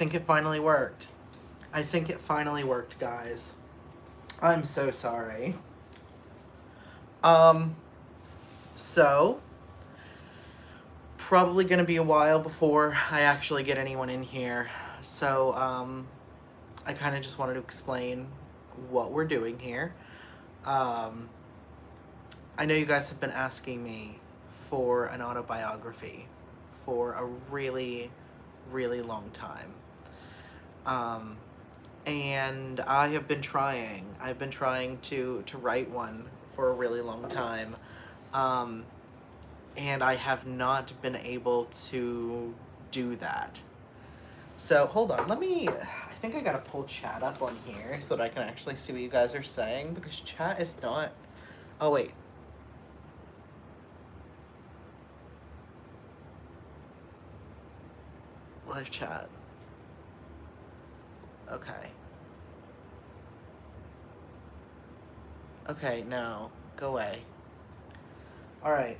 think it finally worked. I think it finally worked, guys. I'm so sorry. Um, so, probably gonna be a while before I actually get anyone in here. So, I kind of just wanted to explain what we're doing here. Um, I know you guys have been asking me for an autobiography for a really, really long time. Um, and I have been trying. I've been trying to write one for a really long time. Um, and I have not been able to do that. So hold on, I think I gotta pull chat up on here so that I can actually see what you guys are saying, because chat is not, oh wait. Live chat. Okay. Okay, no, go away. Alright.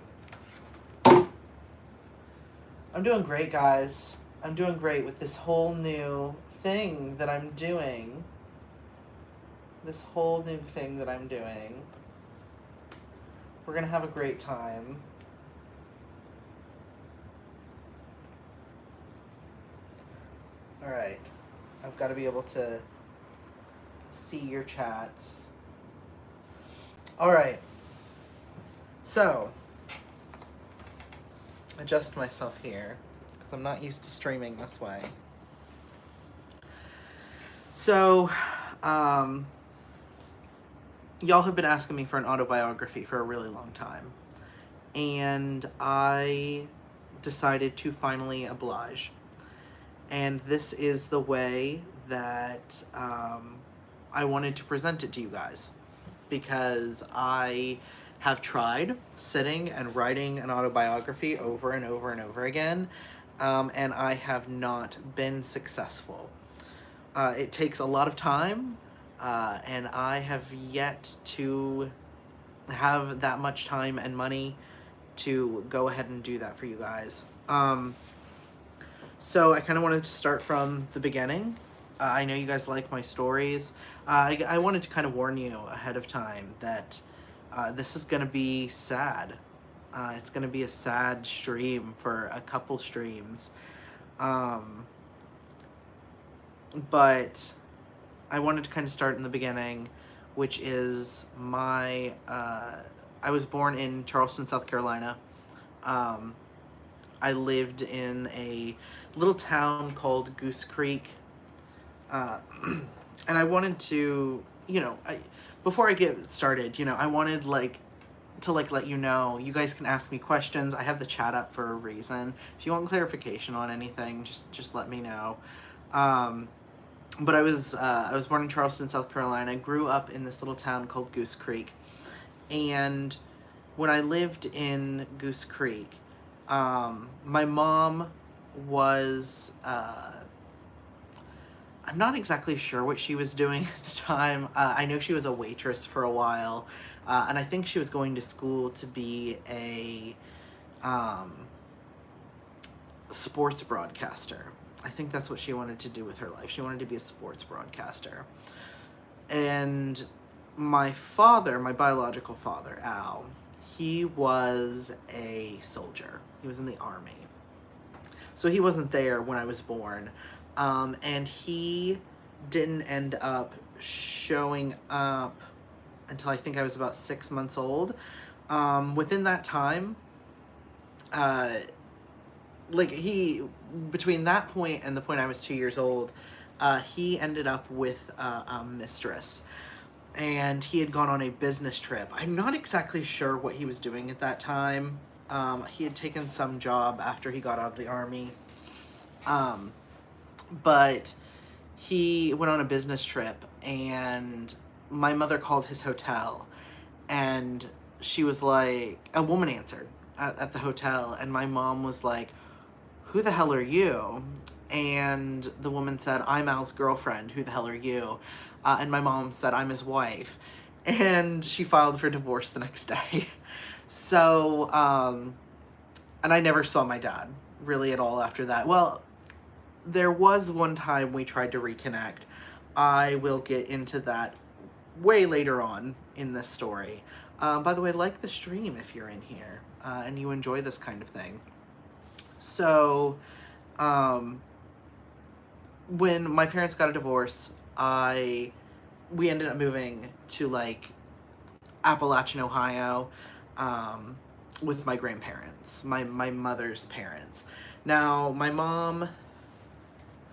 I'm doing great, guys. I'm doing great with this whole new thing that I'm doing. This whole new thing that I'm doing. We're gonna have a great time. Alright. I've got to be able to see your chats. Alright. So, adjust myself here, because I'm not used to streaming this way. So, y'all have been asking me for an autobiography for a really long time. And I decided to finally oblige. And this is the way that I wanted to present it to you guys. Because I have tried sitting and writing an autobiography over and over and over again, and I have not been successful. It takes a lot of time, and I have yet to have that much time and money to go ahead and do that for you guys. So I kind of wanted to start from the beginning. I know you guys like my stories. I wanted to kind of warn you ahead of time that this is going to be sad. It's going to be a sad stream for a couple streams. But I wanted to kind of start in the beginning, which is I was born in Charleston, South Carolina. I lived in a little town called Goose Creek. And I wanted to, before I get started, I wanted to let you know, you guys can ask me questions. I have the chat up for a reason. If you want clarification on anything, just let me know. But I was born in Charleston, South Carolina. I grew up in this little town called Goose Creek. And when I lived in Goose Creek, my mom was, I'm not exactly sure what she was doing at the time. I know she was a waitress for a while, and I think she was going to school to be a sports broadcaster. I think that's what she wanted to do with her life. She wanted to be a sports broadcaster. And my father, my biological father, Al, he was a soldier. He was in the Army. So he wasn't there when I was born. And he didn't end up showing up until I think I was about 6 months old. Within that time, between that point and the point I was 2 years old, he ended up with a mistress. And he had gone on a business trip. I'm not exactly sure what he was doing at that time. He had taken some job after he got out of the Army. But he went on a business trip, and my mother called his hotel, and she was like, a woman answered at the hotel, and my mom was like, "Who the hell are you?" And the woman said, "I'm Al's girlfriend. Who the hell are you?" And my mom said, "I'm his wife." And she filed for divorce the next day. So, and I never saw my dad really at all after that. Well, there was one time we tried to reconnect. I will get into that way later on in this story. By the way, like the stream if you're in here and you enjoy this kind of thing. So, when my parents got a divorce, we ended up moving to like Appalachian, Ohio, with my grandparents, my mother's parents. Now, my mom.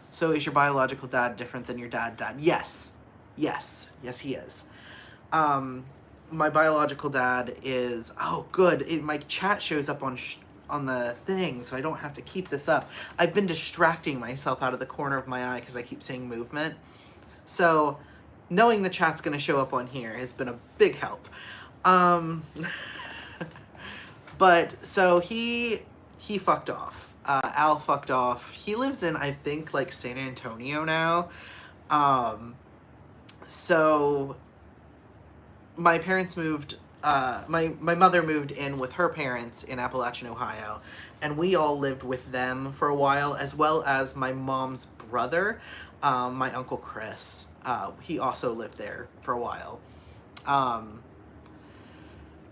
So, is your biological dad different than your dad? Yes, he is. My biological dad is. Oh, good. My chat shows up on the thing, so I don't have to keep this up. I've been distracting myself out of the corner of my eye because I keep seeing movement. So, knowing the chat's going to show up on here has been a big help. But, so he fucked off. Al fucked off. He lives in, I think, like, San Antonio now. So, my parents moved, my mother moved in with her parents in Appalachian, Ohio, and we all lived with them for a while, as well as my mom's brother, my Uncle Chris. He also lived there for a while.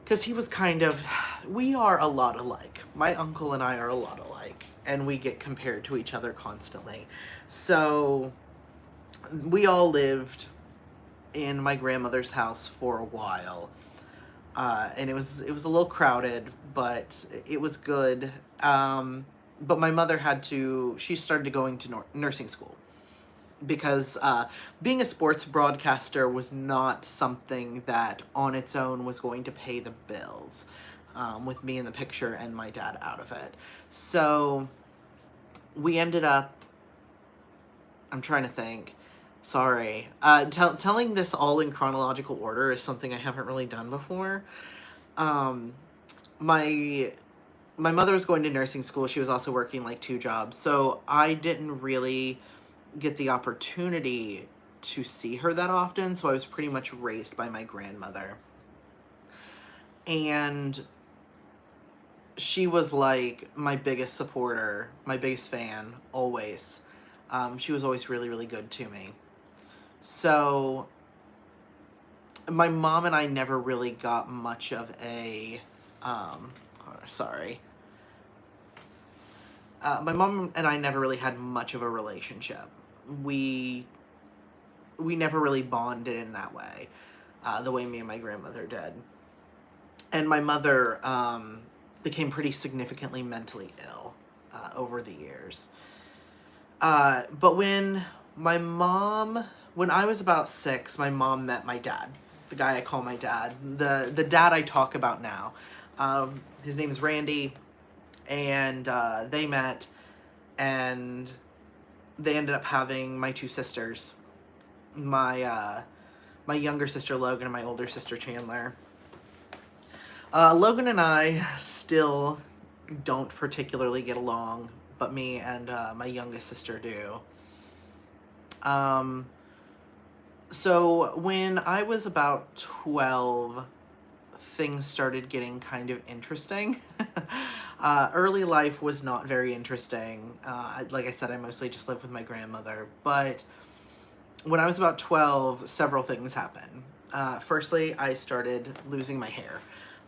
Because he was kind of, we are a lot alike. My uncle and I are a lot alike, and we get compared to each other constantly. So, we all lived in my grandmother's house for a while. And it was a little crowded, but it was good. But my mother she started going to nursing school. Because being a sports broadcaster was not something that on its own was going to pay the bills, with me in the picture and my dad out of it. So we ended up, I'm trying to think, sorry, telling this all in chronological order is something I haven't really done before. My mother was going to nursing school. She was also working like 2 jobs. So I didn't really get the opportunity to see her that often, so I was pretty much raised by my grandmother. And she was like my biggest supporter, my biggest fan, always. She was always really, really good to me. So my mom and I never really got much of a, my mom and I never really had much of a relationship. We never really bonded in that way, the way me and my grandmother did. And my mother became pretty significantly mentally ill over the years. But when I was about 6, my mom met my dad, the guy I call my dad, the dad I talk about now. His name's Randy, and they met, and they ended up having my 2 sisters, my younger sister Logan and my older sister Chandler. Logan and I still don't particularly get along, but me and my youngest sister do. So when I was about 12, things started getting kind of interesting. Early life was not very interesting. Like I said, I mostly just lived with my grandmother. But when I was about 12, several things happened. Firstly, I started losing my hair.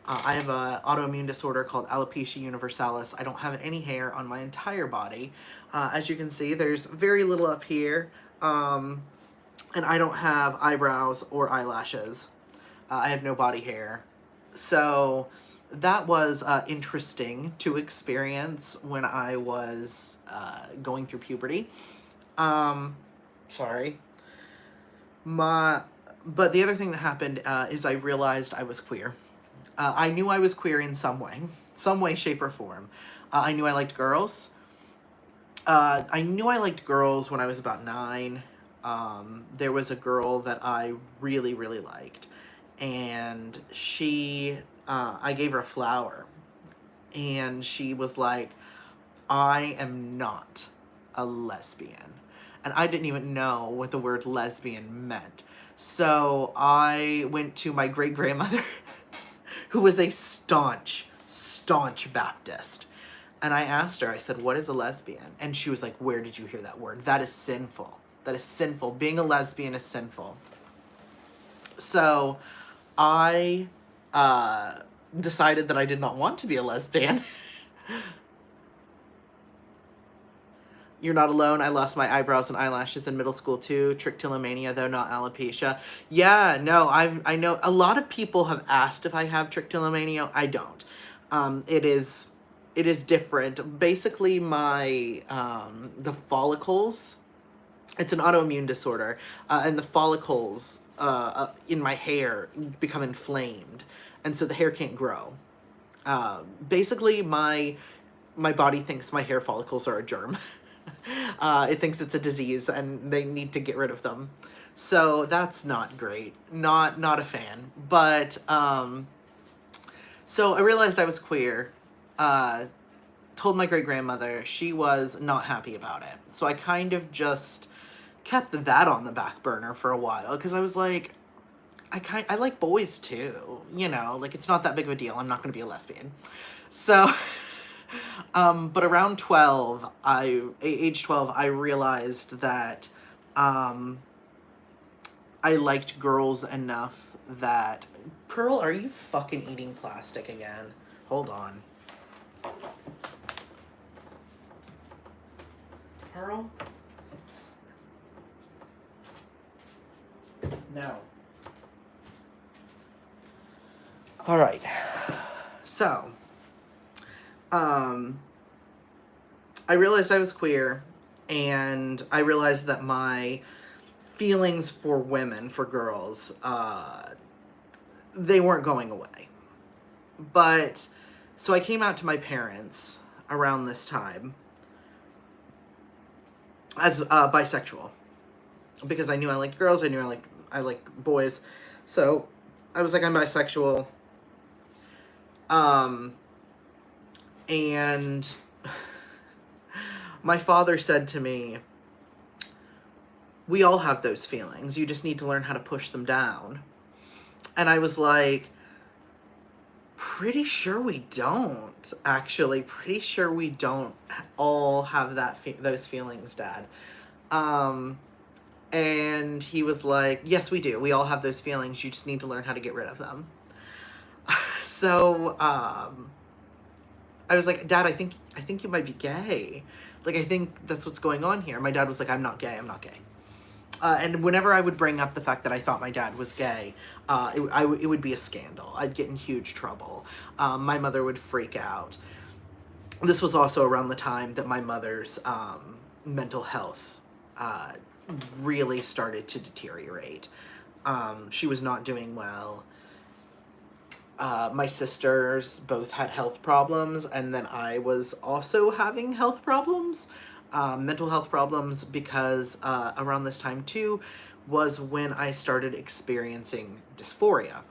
I have an autoimmune disorder called alopecia universalis. I don't have any hair on my entire body. As you can see, there's very little up here. And I don't have eyebrows or eyelashes. I have no body hair. So that was interesting to experience when I was going through puberty. Sorry. But the other thing that happened is I realized I was queer. I knew I was queer in some way, shape, or form. I knew I liked girls. I knew I liked girls when I was about 9. There was a girl that I really, really liked. And I gave her a flower. And she was like, I am not a lesbian. And I didn't even know what the word lesbian meant. So I went to my great-grandmother, who was a staunch Baptist. And I asked her, I said, what is a lesbian? And she was like, where did you hear that word? That is sinful. That is sinful. Being a lesbian is sinful. So I decided that I did not want to be a lesbian. You're not alone. I lost my eyebrows and eyelashes in middle school too. Trichotillomania, though not alopecia. Yeah, no, I know a lot of people have asked if I have trichotillomania. I don't. It is different. Basically, my the follicles. It's an autoimmune disorder, and the follicles in my hair become inflamed, and so the hair can't grow. Basically, my body thinks my hair follicles are a germ. It thinks it's a disease and they need to get rid of them. So that's not great. Not a fan. But so I realized I was queer. Told my great grandmother. She was not happy about it. So I kind of just kept that on the back burner for a while because I was like, I like boys too, you know, like it's not that big of a deal. I'm not going to be a lesbian. So but around age 12, I realized that I liked girls enough that... Pearl, are you fucking eating plastic again? Hold on. Pearl? No. All right. So, I realized I was queer, and I realized that my feelings for women, for girls, they weren't going away. But, so I came out to my parents around this time as bisexual, because I knew I liked girls, I knew I liked boys, so I was like, I'm bisexual. And my father said to me, we all have those feelings. You just need to learn how to push them down. And I was like, pretty sure we don't, actually. Pretty sure we don't all have those feelings, Dad. And he was like, yes, we do. We all have those feelings. You just need to learn how to get rid of them. So, I was like, Dad, I think you might be gay. Like, I think that's what's going on here. My dad was like, I'm not gay. And whenever I would bring up the fact that I thought my dad was gay, it would be a scandal. I'd get in huge trouble. My mother would freak out. This was also around the time that my mother's mental health really started to deteriorate. She was not doing well. My sisters both had health problems, and then I was also having health problems, mental health problems, because around this time too was when I started experiencing dysphoria.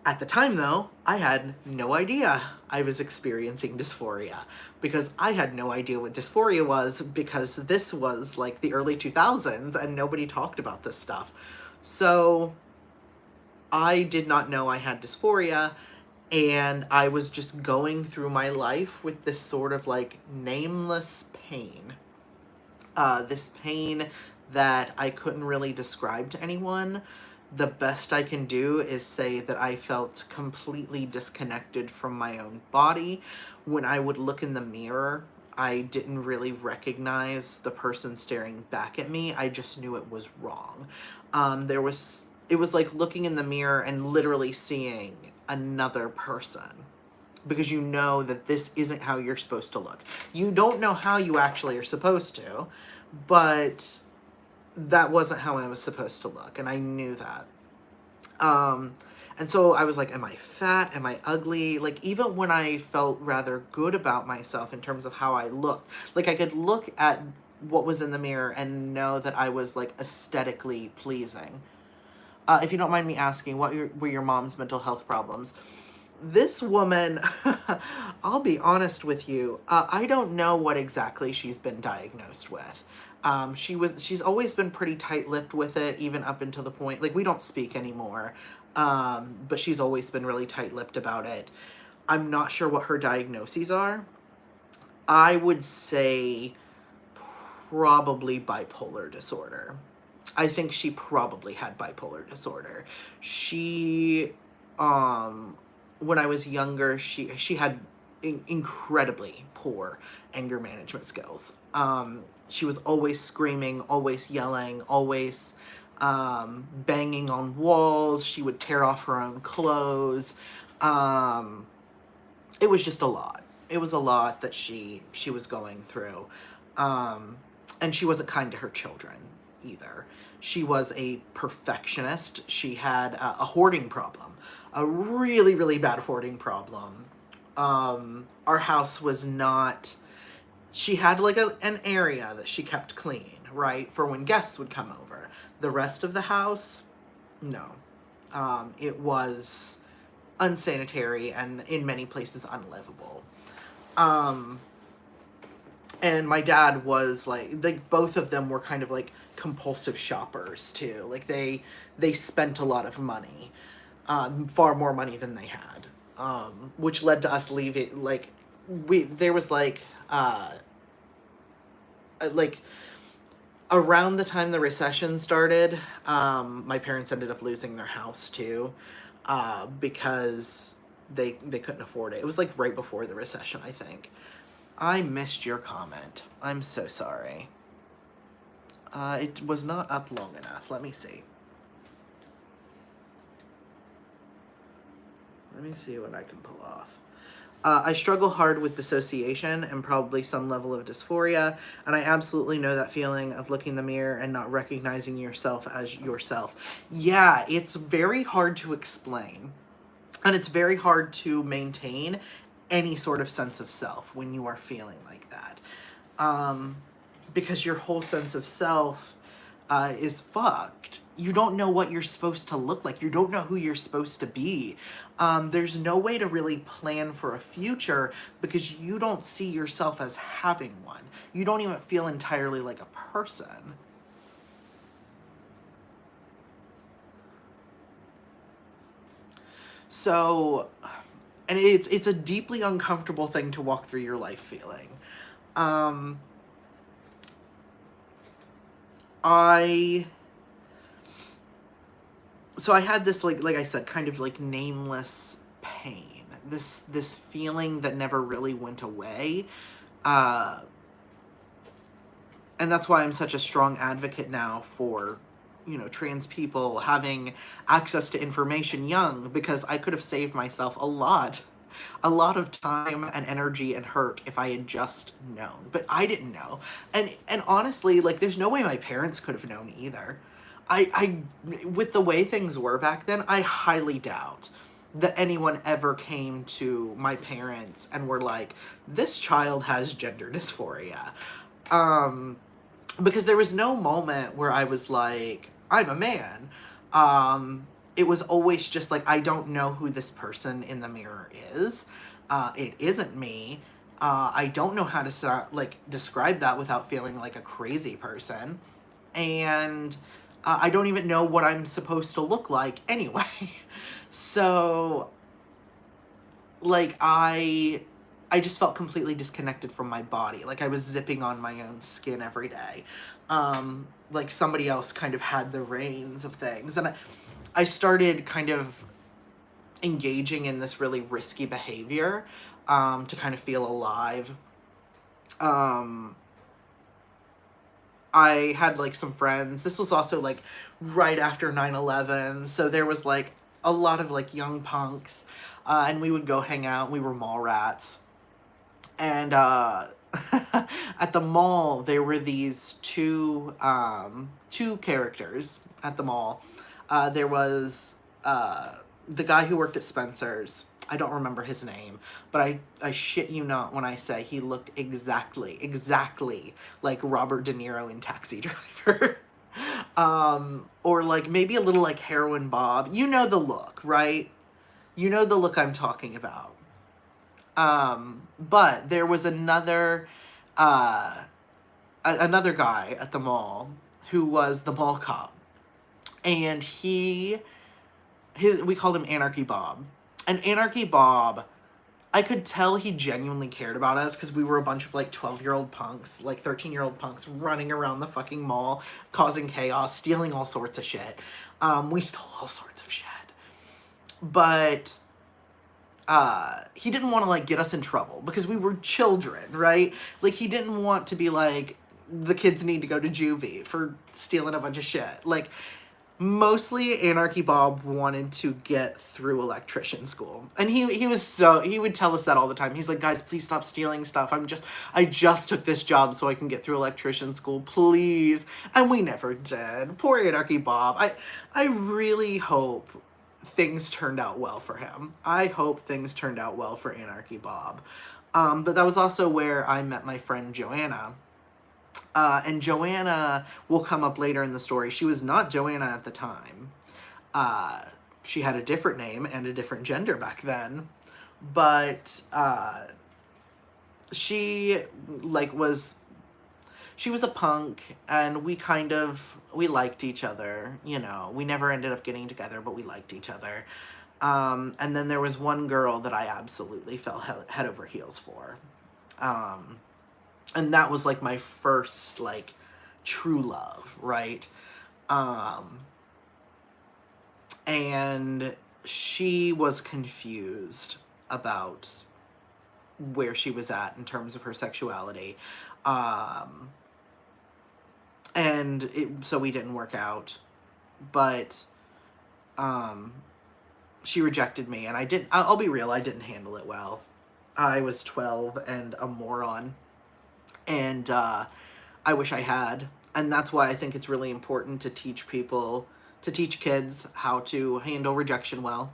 At the time though, I had no idea I was experiencing dysphoria, because I had no idea what dysphoria was, because this was like the early 2000s and nobody talked about this stuff. So I did not know I had dysphoria, and I was just going through my life with this sort of like nameless pain. This pain that I couldn't really describe to anyone. The best I can do is say that I felt completely disconnected from my own body. When I would look in the mirror, I didn't really recognize the person staring back at me. I just knew it was wrong. It was like looking in the mirror and literally seeing another person, because you know that this isn't how you're supposed to look. You don't know how you actually are supposed to, but that wasn't how I was supposed to look, and I knew that. And so I was like, am I fat? Am I ugly? Like, even when I felt rather good about myself in terms of how I looked, like I could look at what was in the mirror and know that I was like aesthetically pleasing. If you don't mind me asking, what were your mom's mental health problems? This woman, I'll be honest with you, I don't know what exactly she's been diagnosed with. She's always been pretty tight-lipped with it, even up until the point, like, we don't speak anymore, but she's always been really tight-lipped about it. I'm not sure what her diagnoses are. I would say probably bipolar disorder. I think she probably had bipolar disorder. She, when I was younger, she had incredibly poor anger management skills. She was always screaming, always yelling, always banging on walls. She would tear off her own clothes. It was just a lot. It was a lot that she was going through. And she wasn't kind to her children either. She was a perfectionist. She had a hoarding problem, a really, really bad hoarding problem. Our house was not, she had like an area that she kept clean, right? For when guests would come over. The rest of the house, no. It was unsanitary and in many places unlivable. And my dad was like both of them were kind of like compulsive shoppers too. Like they spent a lot of money, far more money than they had, which led to us leaving. Like there was like around the time the recession started, my parents ended up losing their house too, because they couldn't afford it. It was like right before the recession, I think. I missed your comment. I'm so sorry. It was not up long enough. Let me see. Let me see what I can pull off. I struggle hard with dissociation and probably some level of dysphoria, and I absolutely know that feeling of looking in the mirror and not recognizing yourself as yourself. Yeah, it's very hard to explain, and it's very hard to maintain any sort of sense of self when you are feeling like that. Because your whole sense of self is fucked. You don't know what you're supposed to look like. You don't know who you're supposed to be. There's no way to really plan for a future because you don't see yourself as having one. You don't even feel entirely like a person. So, and it's a deeply uncomfortable thing to walk through your life feeling. So I had this like I said, kind of like nameless pain. This feeling that never really went away. And that's why I'm such a strong advocate now for, trans people having access to information young, because I could have saved myself a lot of time and energy and hurt if I had just known. But I didn't know. And honestly, like there's no way my parents could have known either. I with the way things were back then, I highly doubt that anyone ever came to my parents and were like, this child has gender dysphoria. Because there was no moment where I was like, I'm a man. It was always just like, I don't know who this person in the mirror is. It isn't me. I don't know how to describe that without feeling like a crazy person. And I don't even know what I'm supposed to look like anyway. So, like, I just felt completely disconnected from my body. Like I was zipping on my own skin every day. Like somebody else kind of had the reins of things. And I started kind of engaging in this really risky behavior, to kind of feel alive. I had like some friends. This was also like right after 9/11. So there was like a lot of like young punks, and we would go hang out. We were mall rats. And at the mall, there were these two characters at the mall. There was the guy who worked at Spencer's. I don't remember his name, but I shit you not when I say he looked exactly like Robert De Niro in Taxi Driver. Or like maybe a little like Heroin Bob. You know the look, right? You know the look I'm talking about. But there was another guy at the mall who was the mall cop. And we called him Anarchy Bob. And Anarchy Bob, I could tell he genuinely cared about us because we were a bunch of like 12-year-old punks, like 13-year-old punks running around the fucking mall, causing chaos, stealing all sorts of shit. We stole all sorts of shit. But he didn't want to like get us in trouble because we were children, right? Like he didn't want to be like, the kids need to go to juvie for stealing a bunch of shit. Like, mostly Anarchy Bob wanted to get through electrician school. And he would tell us that all the time. He's like, guys, please stop stealing stuff. I just took this job so I can get through electrician school, please. And we never did. Poor Anarchy Bob. I really hope things turned out well for him. I hope things turned out well for Anarchy Bob. But that was also where I met my friend Joanna. And Joanna will come up later in the story. She was not Joanna at the time. She had a different name and a different gender back then. But she was a punk, and we liked each other, you know. We never ended up getting together, but we liked each other. And then there was one girl that I absolutely fell head over heels for. And that was, like, my first, like, true love, right? And she was confused about where she was at in terms of her sexuality. So we didn't work out. But, she rejected me, and I'll be real, I didn't handle it well. I was 12 and a moron. And I wish I had. And that's why I think it's really important to teach kids how to handle rejection well.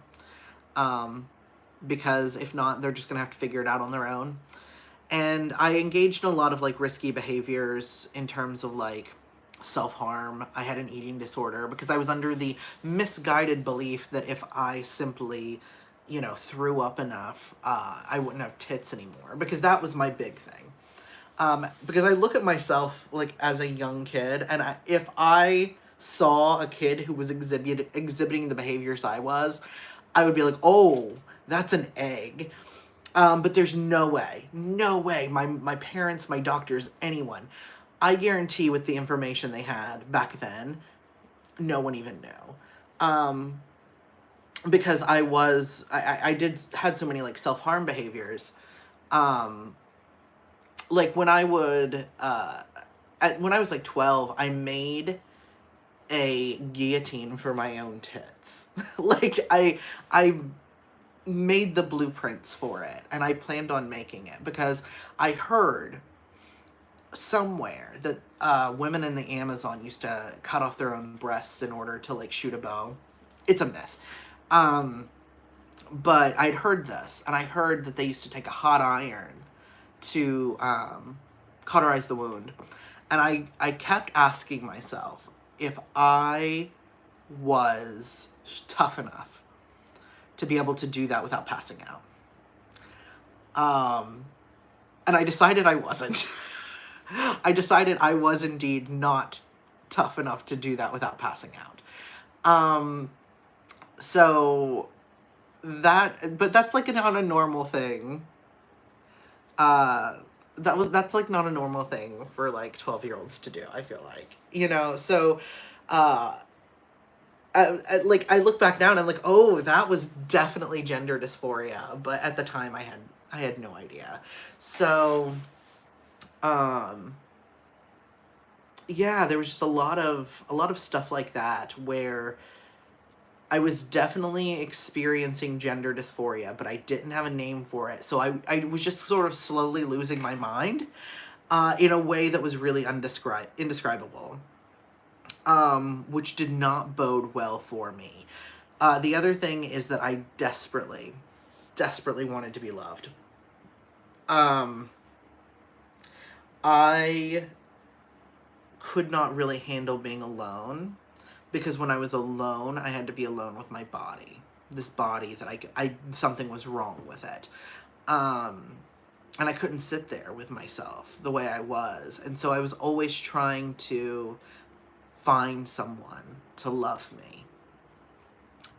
Because if not, they're just going to have to figure it out on their own. And I engaged in a lot of, like, risky behaviors in terms of, like, self-harm. I had an eating disorder because I was under the misguided belief that if I simply, you know, threw up enough, I wouldn't have tits anymore. Because that was my big thing. Because I look at myself, like, as a young kid, and if I saw a kid who was exhibiting the behaviors I was, I would be like, oh, that's an egg. But there's no way, my parents, my doctors, anyone, I guarantee with the information they had back then, no one even knew. Because I had so many, like, self-harm behaviors. Like, when I was like 12, I made a guillotine for my own tits. Like, I made the blueprints for it, and I planned on making it because I heard somewhere that women in the Amazon used to cut off their own breasts in order to, like, shoot a bow. It's a myth. But I'd heard this, and I heard that they used to take a hot iron to cauterize the wound. And I kept asking myself if I was tough enough to be able to do that without passing out. And I decided I wasn't. I decided I was indeed not tough enough to do that without passing out. So but that's, like, not a normal thing. That's like not a normal thing for, like, 12-year-olds to do, I feel like, you know. So like, I look back now and I'm like, oh, that was definitely gender dysphoria, but at the time I had no idea. So yeah, there was just a lot of stuff like that where I was definitely experiencing gender dysphoria, but I didn't have a name for it. So I was just sort of slowly losing my mind in a way that was really indescribable, which did not bode well for me. The other thing is that I desperately wanted to be loved. I could not really handle being alone. Because when I was alone, I had to be alone with my body. This body that something was wrong with it. And I couldn't sit there with myself the way I was. And so I was always trying to find someone to love me.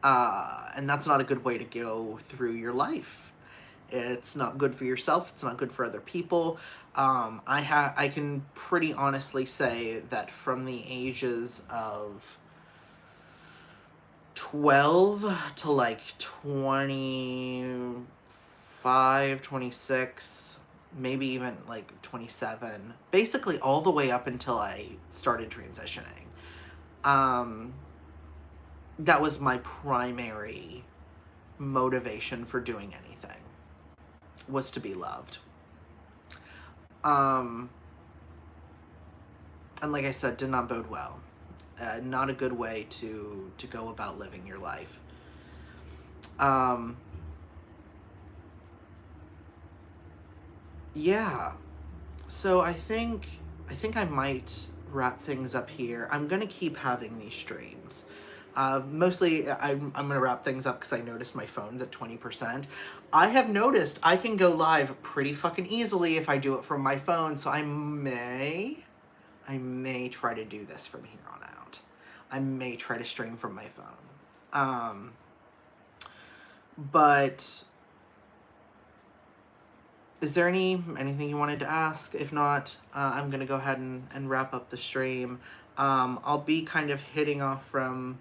And that's not a good way to go through your life. It's not good for yourself. It's not good for other people. I can pretty honestly say that from the ages of 12 to like 25, 26, maybe even like 27, basically all the way up until I started transitioning. That was my primary motivation for doing anything, was to be loved. And like I said, did not bode well. Not a good way to go about living your life. Yeah. So I think I might wrap things up here. I'm gonna keep having these streams. Mostly, I'm gonna wrap things up because I noticed my phone's at 20%. I have noticed I can go live pretty fucking easily if I do it from my phone, so I may try to do this from here on out. I may try to stream from my phone. But is there anything you wanted to ask? If not, I'm gonna go ahead and wrap up the stream. I'll be kind of hitting off from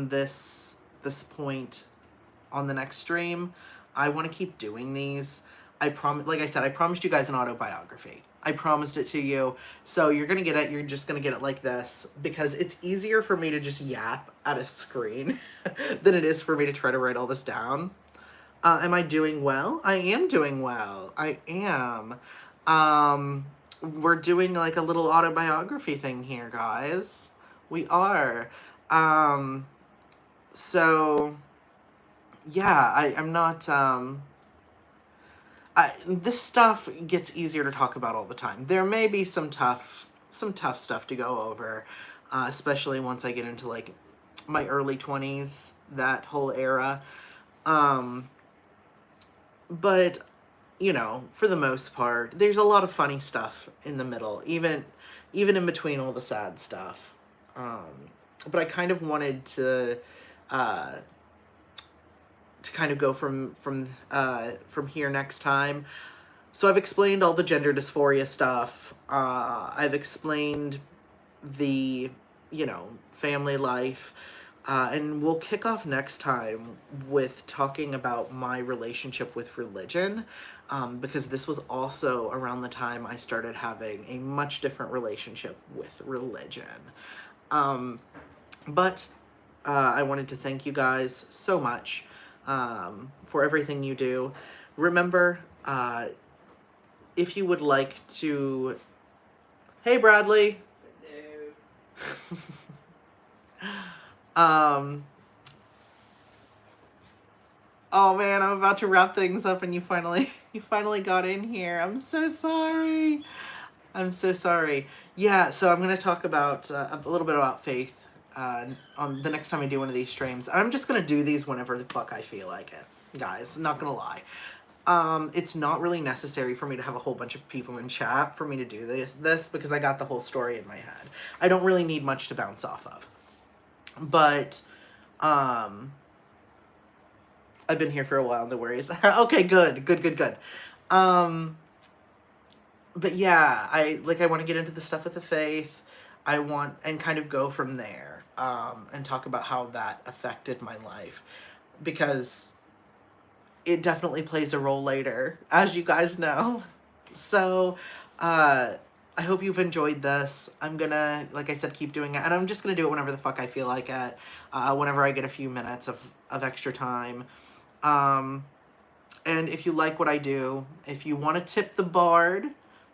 this point on the next stream. I want to keep doing these. Like I said, I promised you guys an autobiography. I promised it to you. So you're gonna get it. You're just gonna get it like this because it's easier for me to just yap at a screen than it is for me to try to write all this down. Am I doing well? I am doing well. I am. We're doing like a little autobiography thing here, guys. We are. So yeah, I'm not, this stuff gets easier to talk about all the time. There may be some tough stuff to go over, especially once I get into like my early 20s, that whole era. But, you know, for the most part, there's a lot of funny stuff in the middle, even in between all the sad stuff. But I kind of wanted to kind of go from here next time. So I've explained all the gender dysphoria stuff. I've explained the, you know, family life. And we'll kick off next time with talking about my relationship with religion, because this was also around the time I started having a much different relationship with religion. But I wanted to thank you guys so much for everything you do. Remember, if you would like to... Hey, Bradley! Hello. Oh man, I'm about to wrap things up and you finally got in here. I'm so sorry. I'm so sorry. Yeah, so I'm going to talk about a little bit about faith on the next time I do one of these streams. I'm just going to do these whenever the fuck I feel like it, guys. Not going to lie. It's not really necessary for me to have a whole bunch of people in chat for me to do this because I got the whole story in my head. I don't really need much to bounce off of. But, I've been here for a while, no worries. Okay, good. But yeah, I want to get into the stuff with the faith. And kind of go from there, and talk about how that affected my life. Because it definitely plays a role later, as you guys know. So, I hope you've enjoyed this. I'm gonna, like I said, keep doing it. And I'm just gonna do it whenever the fuck I feel like it. Whenever I get a few minutes of extra time. And if you like what I do, if you want to tip the Bard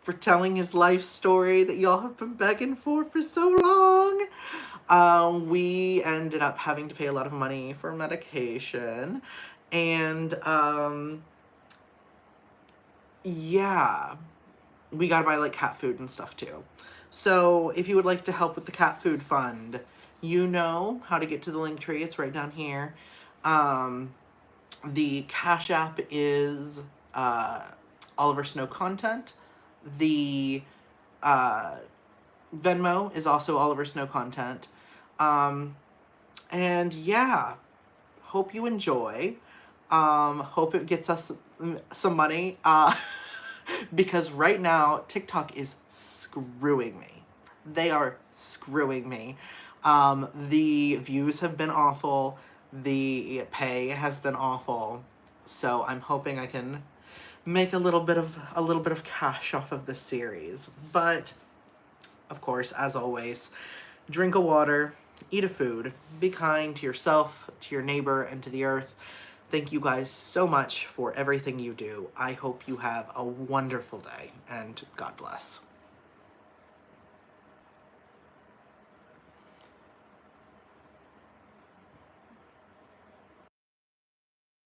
for telling his life story that y'all have been begging for so long, we ended up having to pay a lot of money for medication. And, yeah, we gotta buy, like, cat food and stuff, too. So, if you would like to help with the cat food fund, you know how to get to the link tree. It's right down here. The Cash App is, Oliver Snow Content. The, Venmo is also Oliver Snow Content. And, yeah, hope you enjoy. Hope it gets us some money, because right now TikTok is screwing me. They are screwing me. The views have been awful. The pay has been awful. So I'm hoping I can make a little bit of cash off of this series. But of course, as always, drink a water, eat a food, be kind to yourself, to your neighbor, and to the earth. Thank you guys so much for everything you do. I hope you have a wonderful day, and God bless.